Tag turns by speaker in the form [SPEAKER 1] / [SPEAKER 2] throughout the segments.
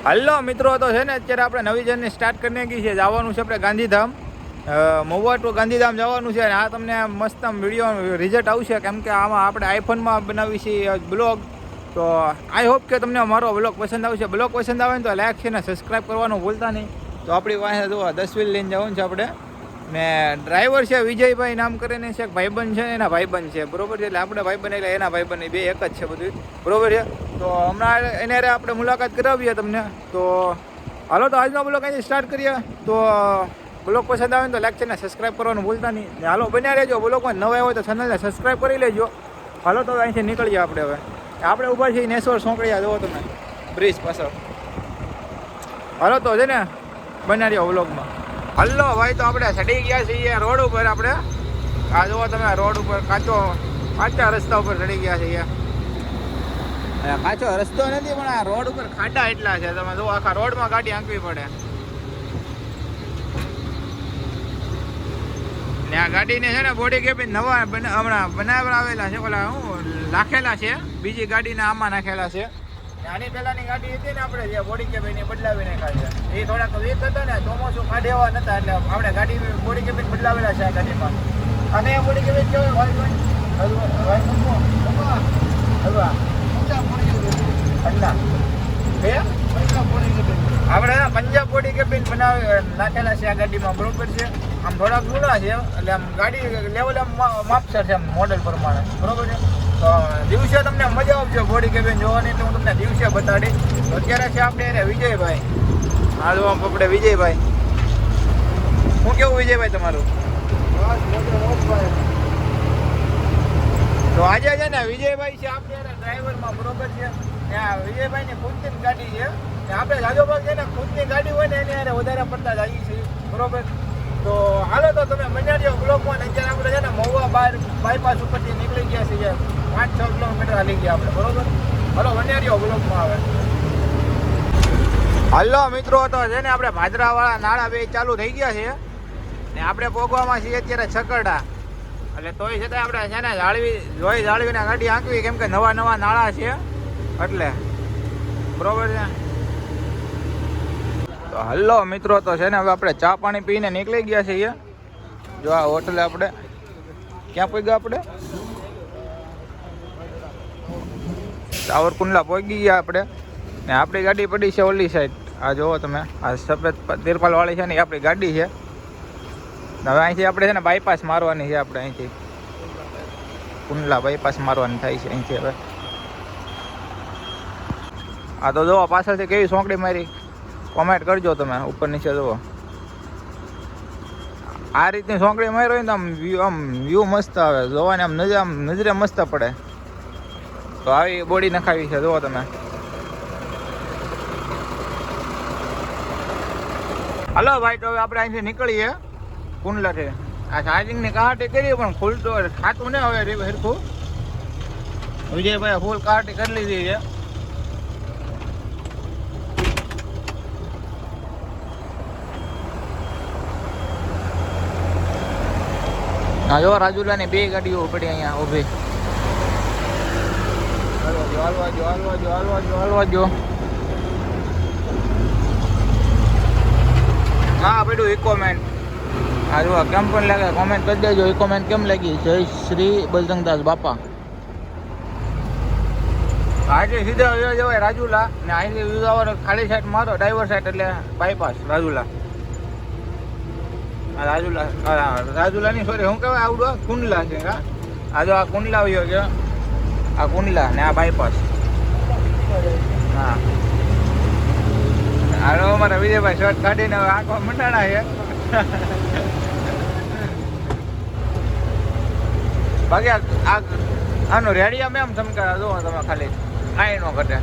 [SPEAKER 1] Hello મિત્રો, તો છે ને અત્યારે આપણે નવી જર્ની સ્ટાર્ટ કરી નાખી છે. જવાનું છે આપણે ગાંધીધામ, મહુવા ટુ ગાંધીધામ જવાનું છે. અને આ તમને મસ્ત વિડીયો રિઝલ્ટ આવશે, કેમ કે આમાં આપણે આઈફોનમાં બનાવી છીએ બ્લોગ. તો આઈ હોપ કે તમને અમારો બ્લોગ પસંદ આવશે. બ્લોગ પસંદ આવે ને તો લાઈક છે ને સબસ્ક્રાઈબ કરવાનું ભૂલતા નહીં. તો આપણી પાસે જો 10 વ્હીલ લઈને જવાનું છે આપણે. ને ડ્રાઈવર છે વિજયભાઈ નામ કરીને છે, ભાઈબંધ છે, એના ભાઈબંધ છે, બરોબર છે. એટલે આપણે ભાઈબંધ એટલે એના ભાઈબંધ બે એક જ છે બધું, બરોબર છે. તો હમણાં એને આપણે મુલાકાત કરાવીએ તમને. તો હાલો, તો આજનો બ્લોગ અહીંથી સ્ટાર્ટ કરીએ. તો બ્લોગ પસંદ આવે ને તો લાઈક છે ને સબસ્ક્રાઈબ કરવાનું ભૂલતા નહીં. ને હાલો બન્યા રહેજો. બ્લોગમાં નવા હોય તો ચેનલને સબસ્ક્રાઈબ કરી લેજો. હાલો, તો અહીંથી નીકળીએ આપણે. હવે આપણે ઊભા છીએ નેસોર સોંકળિયા, જુઓ તમે બ્રિજ પાછળ. હાલો, તો છે ને બન્યા રહ્યો બ્લોગમાં. હલો ભાઈ, તો આપણે ચડી ગયા છીએ રોડ ઉપર. આપણે આ જુઓ તમે, રોડ ઉપર કાચા રસ્તા ઉપર ચડી ગયા છીએ. કાચો રસ્તો નથી, પણ આ રોડ ઉપર ખાડા એટલા છે. તમે જો આખા રોડમાં ગાડી આંકવી પડે. ને આ ગાડીને છે ને બોડી કેબિન નવા હમણાં બનાવેલા છે, ઓલા શું નાખેલા છે, બીજી ગાડીને આમાં નાખેલા છે. આની પહેલાની ગાડી હતી ને આપણે જે બોડી કેબિન એ બદલાવી નાખ્યા છે. એ થોડાક વીક હતા ને, ચોમાસું કાઢે એવા નતા, એટલે આપણે ગાડી બોડી કેબિન બદલાવેલા છે આ ગાડીમાં. અને એ બોડી કેબિન કેવાય આપણે પંજાબ બોડી કેબિન નાખેલા છે આ ગાડીમાં, બરોબર છે. આમ થોડાક જૂના છે, એટલે આમ ગાડી લેવલ આમ માપસર છે, આમ મોડેલ પ્રમાણે, બરોબર છે. તો દિવસે તમને મજા આવશે બોડી કેબિન જોવાની, તો હું તમને દિવસે બતાડી. અત્યારે છે આપણે વિજયભાઈ. હા જો આપણે વિજયભાઈ, શું કેવું વિજયભાઈ તમારું? તો આજે છે ને વિજયભાઈ છે આપણે ડ્રાઈવરમાં, બરોબર છે. ત્યાં વિજયભાઈની ખુદની ગાડી છે. આપણે રાજોભાઈ છે ને ખુદની ગાડી હોય ને એની યારે વધારે પડતા જઈએ છીએ, બરોબર. તો હાલો, તો તમે બન્યા બ્લોકમાં. અત્યારે આપણે છે ને મહુવા બાયપાસ ઉપરથી નીકળી ગયા છીએ. 5-6 કિલોમીટર હાલી ગયા આપણે, બરોબર. હાલો બન્યા રહ્યો બ્લોકમાં. હવે હલો મિત્રો, તો છે ને આપણે ભાદરાવાળા નાળા બે ચાલુ થઈ ગયા છે. ને આપણે પોગવામાં છીએ અત્યારે છકરડા. એટલે તોય છતાં આપણે છે ને જાળવીને ગાડી આંકવી, કેમ કે નવા નાળા છે એટલે, બરોબર છે. તો હલો મિત્રો, તો છે ને હવે આપણે ચા પાણી પીને નીકળી ગયા છીએ. જો આ હોટલે આપણે ક્યાં પહોંચ્યા? આપણે સાવરકુંડલા પહોંચી ગયા આપણે. ને આપણી ગાડી પડી છે ઓલી સાઈડ. આ જુઓ તમે, આ સફેદ તિરપાલ વાળી છે ને એ આપણી ગાડી છે. હવે અહીંથી આપણે છે ને બાયપાસ મારવાની છે. આપણે અહીંથી કુંડલા બાયપાસ મારવાની થાય છે અહીંથી. હવે આ તો જુઓ પાછળથી કેવી સોંકડી મારી, કોમેન્ટ કરજો તમે ઉપર નીચે. જુઓ આ રીતની સોંકડી મારી હોય ને આમ વ્યૂ મસ્ત આવે જોવાને, આમ નજરે મસ્ત પડે. તો આવી બોડી નખાવી છે, જુઓ તમે. હલો ભાઈ, તો હવે આપણે અહીંથી નીકળીએ કુંડલાથી. આ ચાર્જિંગની કહાટી કરી, પણ ફૂલ તો ખાતું ને હવે હરખું. વિજયભાઈ ફૂલ કહાટી કરી લીધી છે. હા જો રાજુલાની બે ગાડીઓ પડી અહીંયા ઊભી. હાલવાજો. હા પડ્યું ઇકોમેન્ટ. હા જો કેમ પણ લાગે કોમેન્ટ કરી દેજો. ઇકોમેન્ટ કેમ લાગી? જય શ્રી બલજંગદાસ બાપા. આજે સીધા જવાય રાજુલા, ને અહીંથી વિજાવર ખાલી સાઈડ મારો ડ્રાઈવર સાઈડ, એટલે બાયપાસ રાજુલા. રાજુલા ની સોરી, શું કહેવાય આવડું? કુંડલા છે. હા આ જો આ કુંડલા આવ્યો છે, આ કુંડલા ને આ બાયપાસ. હા હાલો, અમારા વિજયભાઈ શર્ટ કાઢીને હવે આંખો મંડાણા છે. બાકી આનું રેડિયા મેમ ચમકારા જુઓ તમે, ખાલી કાંઈ ન ઘટે.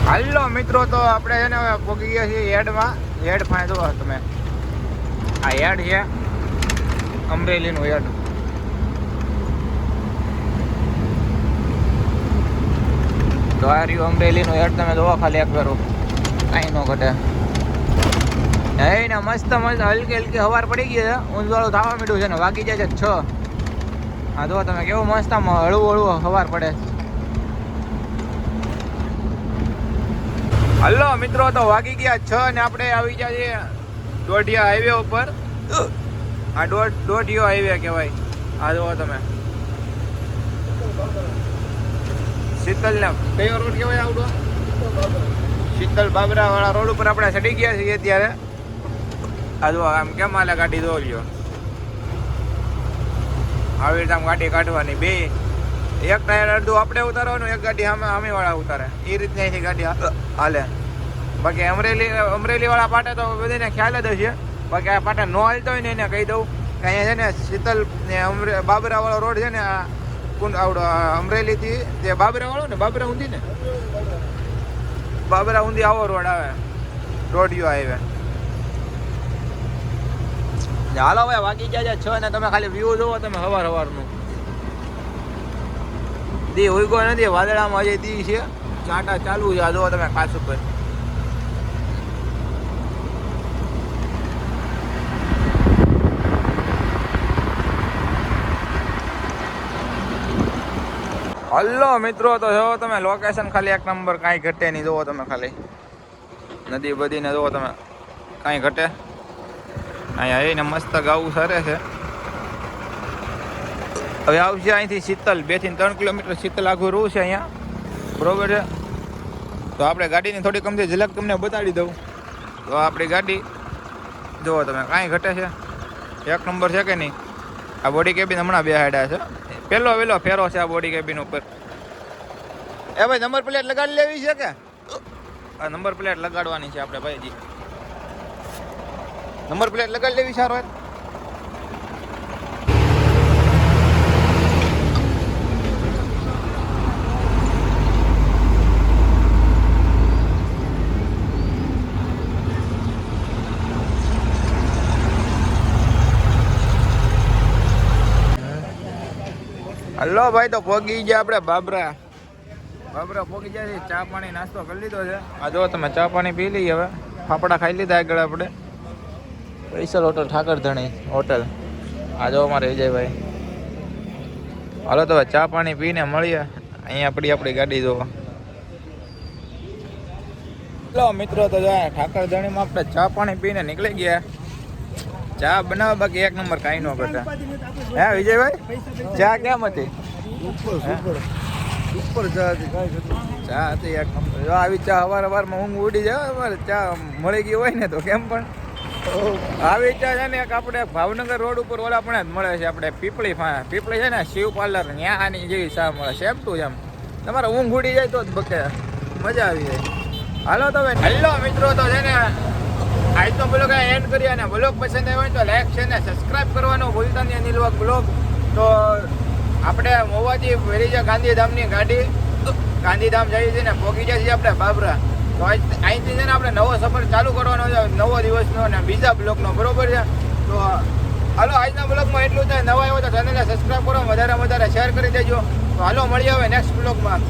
[SPEAKER 1] હાલો મિત્રો, તો આપણે છે ને હવે પહોંચી ગયા છીએ હેડમાં. હેડ પાસે જુઓ તમે, આ હેડ છે અમરેલીનું હેડ. તો આ રહ્યું અમરેલીનું હેડ, તમે જોવા ખાલી એક કરો, કાંઈ ન ઘટે. ને મસ્ત મસ્ત હલકી હલકી હવાર પડી ગઈ છે, ઊંધવાળું થવા માંડ્યું છે ને વાગી જાય છે 6. હા જો તમે કેવું મસ્ત આમ હળવું હળવું હવાર પડે. હલો મિત્રો, તો વાગી ગયા 6 ને આપણે આવી ગયા છીએ દોઢિયા હાઈવે ઉપર. આ દોઢિયો હાઈવે કહેવાય. આ જુઓ તમે શીતલ ને કયો રોડ કહેવાય આવડો? શીતલ બાબરા વાળા રોડ ઉપર આપણે ચડી ગયા છીએ અત્યારે. આ જુઓ આમ કેમ હાલે ગાડી દોડ્યો, આવી રીતે આમ ગાડી કાઢવાની. બે એક ટાયર અડધું આપણે ઉતારવાનું, એક ગાડી સામે વાળા ઉતારે, એ રીતની અહીંથી ગાડી હાલે. બાકી અમરેલી વાળા પાટે તો બધાને ખ્યાલ જ હશે. બાકી આ પાટે ન હાલતો હોય ને એને કહી દઉં કે અહીંયા છે ને શીતલ ને બાબરા વાળો રોડ છે ને, આ આવડો અમરેલીથી તે બાબરા વાળો ને બાબરા ઊંધી ને બાબરા ઊંધી આવો રોડ આવે, દોઢિયો હાઈવે. હાલો ભાઈ, વાગી ગયા 6 ને તમે ખાલી વ્યૂ જોવો તમે હવારનું. દી ઉગો નથી, વાદળામાં હજી દી છે, ચાંટા ચાલુ છે. આ જોવો તમે ખાસ ઉપર. હલો મિત્રો, તો જોવો તમે લોકેશન ખાલી એક નંબર, કાંઈ ઘટે નહીં. જોવો તમે ખાલી નદી બધીને જોવો તમે, કાંઈ ઘટે. અહીંયા આવીને મસ્ત ગાવું સરે છે. હવે આવશે અહીંથી શીતલ, 2 થી 3 કિલોમીટર શીતલ આખું રૂ છે અહીંયા, બરોબર છે. તો આપણે ગાડીની થોડી કમથી ઝલક તમને બતાડી દઉં. તો આપણી ગાડી જુઓ તમે, કાંઈ ઘટે છે, એક નંબર છે કે નહીં. આ બોડી કેબિન હમણાં બેહાડ્યા છે, પહેલો ફેરો છે આ બોડી કેબિન ઉપર. એ ભાઈ નંબર પ્લેટ લગાડી લેવી છે કે? આ નંબર પ્લેટ લગાડવાની છે આપણે ભાઈજી, નંબર પ્લેટ લગાડી લેવી સારો. હલો ભાઈ, તો પહોંચી ગયા આપણે બાબરા પહોંચી જાય છે. ચા પાણી નાસ્તો કરી લીધો છે. આ જો તમે ચા પાણી પી લઈએ. હવે ફાફડા ખાઈ લીધા આગળ આપણે. Special hotel Thakardhani hotel. આ જો અમારે વિજયભાઈ. હાલો તો ચા પાણી પીને મળીએ. અહીંયા પડી આપણી ગાડી જોવા. હલો મિત્રો, તો ઠાકરધણીમાં આપણે ચા પાણી પીને નીકળી ગયા. ચા બનાવવા બાકી એક નંબર, કાંઈ ન ઘટે. હે વિજયભાઈ, ચા કેમ હતી? ઉપર ચા હતી એક નંબર. આવી ચા સવારમાં ઊંઘ ઉડી જાય. અમારે ચા મળી ગઈ હોય ને તો કેમ પણ આવી ચા છે ને એક આપણે ભાવનગર રોડ ઉપર ઓલા પણ જ મળે છે. આપણે પીપળી છે ને શિવ પાર્લર, ન્યાની જેવી ચા મળે, સેમ ટુ સેમ. તમારે ઊંઘ ઉડી જાય તો જ બકે મજા આવી જાય. હાલો તો હેલો મિત્રો, તો છે ને આજ તો બ્લોગ એન્ડ કરીએ. અને બ્લોગ પસંદ આવ્યો હોય તો લાઈક છે ને સબસ્ક્રાઈબ કરવાનું ભૂલતા નહીં. અનિલ વાઘ બ્લોગ. તો આપણે મોવાથી ભરી છે ગાંધીધામની ગાડી, ગાંધીધામ જઈએ છીએ ને પહોંચી જાય છે આપણે બાબરા. તો અહીંથી છે ને આપણે નવો સફર ચાલુ કરવાનો છે, નવો દિવસનો અને બીજા બ્લોગનો, બરોબર છે. તો હાલો આજના બ્લોગમાં એટલું થાય. નવા આવ્યો તો ચેનલને સબસ્ક્રાઈબ કરો, વધારે શેર કરી દેજો. તો હાલો મળીએ હવે નેક્સ્ટ બ્લોગમાં.